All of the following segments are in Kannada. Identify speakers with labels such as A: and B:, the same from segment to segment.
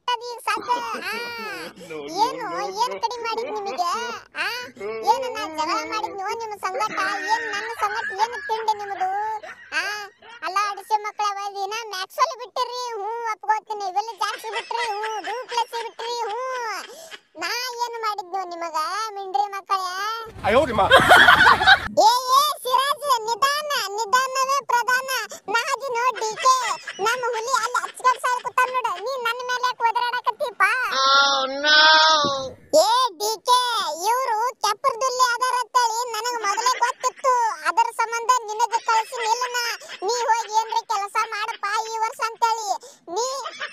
A: ಹೊಂಟದ ಈಗ ಸದ್ದ. ಏನು ಏನ್ ಕಡಿಮೆ ಮಾಡಿದ್ ನಿಮಗೆ? ಏನು ನಾ ಜಗಳ ಮಾಡಿದ್ನೋ ನಿಮ್ಮ ಸಂಗಟ? ಏನ್ ನನ್ನ ಸಂಗಟ ಏನು ತಿಂಡಿ ನಿಮ್ಮದು? ಅಲ್ಲ ಅಡಿಸಿ ಮಕ್ಕಳ ದಿನ ಮ್ಯಾಕ್ಸಲ್ಲಿ ಬಿಟ್ಟಿರಿ, ಹ್ಞೂ ಒಪ್ಕೋತೀನಿ. ಇವೆಲ್ಲ ಜಾಸ್ತಿ ಬಿಟ್ರಿ, ಹ್ಞೂ ಡೂಪ್ಲೆಕ್ಸ್ ಬಿಟ್ರಿ, ಹ್ಞೂ. ನಾ ಏನು ಮಾಡಿದ್ನೋ ನಿಮಗ ಮಿಂಡ್ರಿ ಮಕ್ಕಳೇ? ಏ ಸಿರಾಜ್, ನಿಧಾನ, ನಿಧಾನವೇ ಪ್ರಧಾನ. ನಾದಿ ನೋಡಿ ಡಿಕೆ ನಮ್ಮ ಹುಲಿ ಅಲ್ಲಿ ಅಚ್ಚಗಡ್ ಸಾರ್ ಕೂತಾನ ನೋಡ. ನೀ ನನ್ನ ಮೇಲೆ ಯಾಕೆ ಒದರಾಡಕತ್ತೀಪ? ಏ ಡಿಕೆ, ಇವರು ಕೆಪ್ಪರ್ದುಲ್ಲಿ ಅದಾರ ಅಂತೇಳಿ ನನಗೆ ಮೊದಲೇ ಗೊತ್ತಿತ್ತು. ಅದರ ಸಂಬಂಧ ನಿನಗೆ ಕಳಿಸಿನಿಲ್ಲ ನಾ. ನೀ ಹೋಗಿ ಏನ್ರಿ ಕೆಲಸ ಮಾಡಪ್ಪ ಈ ವರ್ಷ ಅಂತೇಳಿ.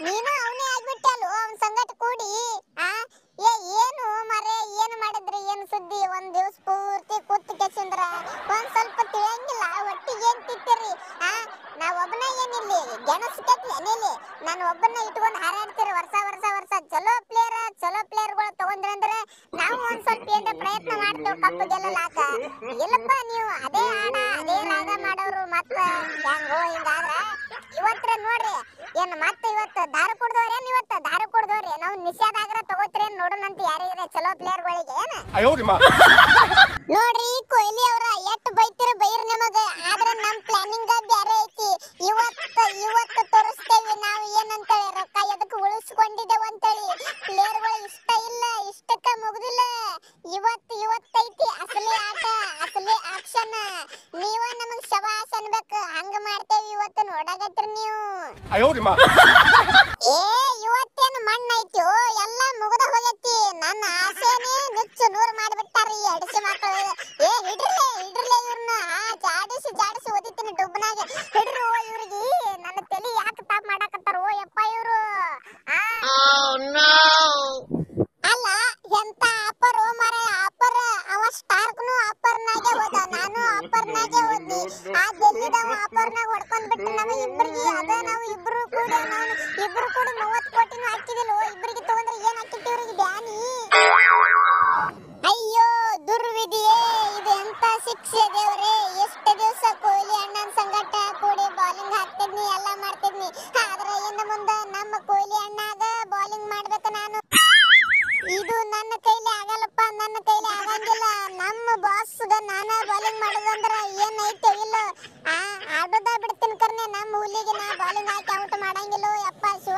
A: ನೀನು ಅವನೇ ಆಗ್ಬಿಟ್ಟಲ್ಲ ಅವನ ಸಂಗಟ ಕೂಡಿ. ಏ ಏನು ಮರೆ, ಏನು ಮಾಡಿದ್ರಿ? ಏನು ಸುದ್ದಿ? ಒಂದ್ ದಿವಸ ಪೂರ್ತಿ ಕೂತು ಕೆಸಿಂದ್ರ ಒಂದ್ ಸ್ವಲ್ಪ ತಿಳಿಯಂಗಿಲ್ಲ. ಒಟ್ಟಿಗೆ ಏನ್ ತಿಂತೀರಿ? ನಾವ್ ಒಬ್ಬನ ಏನಿಲ್ಲಿ ಗೆಣಸ್ ಕೆತ್ಲಿ ಅನೇಲಿ ನಾನು ಒಬ್ಬನ ಇಟ್ಕೊಂಡು ಹಾರಾಡ್ತೀರಿ ವರ್ಷ ವರ್ಷ ವರ್ಷ. ಚಲೋ ಪ್ಲೇಯರ್ಗಳು ತಗೊಂಡ್ರಿ ಅಂದ್ರೆ ನಾವು ಒಂದ್ ಸ್ವಲ್ಪ ಏನ್ರ ಪ್ರಯತ್ನ ಮಾಡ್ತೇವೆ ಕಪ್ಪು ಗೆಲ್ಲಲಾಕ. ಇಲ್ಲಪ್ಪ ನೀವು ಅದೇ ಆಡ ಅದೇ ರಾಗ ಮಾಡೋರು. ಮತ್ತ ಹೆಂಗೋ ಹಿಂಗಾದ್ರ ಇವತ್ರ ನೋಡ್ರಿ ಏನ್ ಮತ್ತೆ ಇವತ್ತು ದಾರು ಕುಡ್ದವ್ರೇನ್? ಇವತ್ತು ದಾರು ಕುಡ್ದವ್ರಿ ನಾವು ನಿಷೇಧ ಆಗ್ರ ತಗೋತೀರೇನ್ ನೋಡೋಣಂತ ಯಾರಿಗಾರ ಚಲೋ ಪ್ಲೇಯರ್ಗಳಿಗೆ ಏನ? ನೋಡ್ರಿ ಕೊಹ್ಲಿ ಅವರ ಎಷ್ಟು ಬೈತಿರ ಬೈರ್ ನಿಮಗ. ಆದ್ರೆ ನಮ್ ಪ್ಲಾನಿಂಗ್ ಬ್ಯಾರೆ ಐತಿ. ಇವತ್ತು ತೋರಿಸ್ತೇವೆ ನಾವು ಏನಂತೇಳಿ, ರೊಕ್ಕ ಎದಕ್ಕೆ ಉಳಿಸ್ಕೊಂಡಿದ್ದೇವೆ ಅಂತೇಳಿ. ಪ್ಲೇಯರ್ಗಳು ಇಷ್ಟ ಇಲ್ಲ, ಇಷ್ಟಕ್ಕ ಮುಗ್ದಿಲ್ಲ. ಇವತ್ತೈತಿ ಅಸಲಿ ಆಟ, ಅಸಲಿ ಆಕ್ಷನ್. ನೀವ ನಮಗ್ ಶಬಾಷ್ ಅನ್ಬೇಕು. ಹಂಗ ಮಾಡ್ತೇವಿ ಇವತ್ತು. ನೋಡಾಕತ್ರಿ ನೀವು. ಏ ಇವತ್ತೇನು ಮಣ್ಣ ಐತಿ? ಎಲ್ಲ ಮುಗ್ದ ಹೋಗೈತಿ. ನನ್ನ ಆಸೆನೇ ನುಚ್ಚು ನೂರು ಮಾಡಿಬಿಟ್ಟಾರಿ ಅಡಿಸಿ ಮಕ್ಕಳು. ಏ ಹಿಡ್ರಲೆ ಇವ್ರನ್ನ ಜಾಡಿಸಿ ಓದಿತೀನಿ ಡುಬ್ನಾಗ. ಹಿಡ್ರು ಇವ್ರಿಗೆ. ನನ್ನ ತಲೆ ಯಾಕೆ ತಾಪ್ ಮಾಡಾಕತ್ತಾರ ಯಪ್ಪ ಇವ್ರು? ಅಲ್ಲ ಎಂತ ಅಪ್ಪರ್ ಮರ ಅಪ್ಪರ್. ಅವ ಸ್ಟಾರ್ಕ್ನು ಅಪ್ಪರ್ನಾಗೆ ಹೋದ, ನಾನು ಅಪ್ಪರ್ನಾಗೆ ಹೋದ್ನಿ. ಆ ಡೆಲ್ಲಿದವ ಅಪ್ಪರ್ನಾಗ ಹೊಡ್ಕೊಂಡ್ ಬಿಟ್ಟು ನಮ್ಮ ಇಬ್ಬರಿಗೆ ಅದ. ನಾವು ಇಬ್ರು ಕೂಡಿ 30 ಕೋಟಿನೂ ಹಾಕಿದಿಲ್ಲ. ಇಬ್ಬರಿಗೆ ತಗೊಂಡ್ರೆ ಏನ್ ಹಾಕಿತ್ತು ಇವ್ರಿಗೆ ಬ್ಯಾನಿ? ಅಯ್ಯೋ ದುರ್ವಿಧಿಯೇ, ಇದು ಎಂತ ಶಿಕ್ಷೆ ದೇವ್ರೆ. ಎಷ್ಟು ದಿವಸ ಕೊಹ್ಲಿ ಅಣ್ಣನ ಸಂಗಟ ಕೂಡಿ ಬೌಲಿಂಗ್ ಹಾಕ್ತಿದ್ನಿ, ಎಲ್ಲ ಮಾಡ್ತಿದ್ನಿ. ಆದ್ರೆ ಇನ್ನು ಮುಂದೆ ನಮ್ಮ ಕೊಹ್ಲಿ ಅಣ್ಣಾಗ ಬೌಲಿಂಗ್ ಮಾಡ್ಬೇಕು ನಾನು. ಇದು ನನ್ನ ಕೈಲಿ ಆಗಲ್ಲಪ್ಪ, ನನ್ನ ಕೈಲಿ ಆಗಂಗಿಲ್ಲ. ನಮ್ಮ ಬಾಸ್ಗ ನಾನ ಬೌಲಿಂಗ್ ಮಾಡೋದಂದ್ರ ಏನೈತೆ ಇಲ್ಲ ಆಡೋದ ಬಿಡ್ತೀನಿ ಕರ್ನೆ. ನಮ್ಮ ಹುಲಿಗೆ ನಾ ಬೌಲಿಂಗ್ ಹಾಕಿ ಔಟ್ ಮಾಡಂಗಿಲ್ಲ ಯಪ್ಪ ಶಿವ.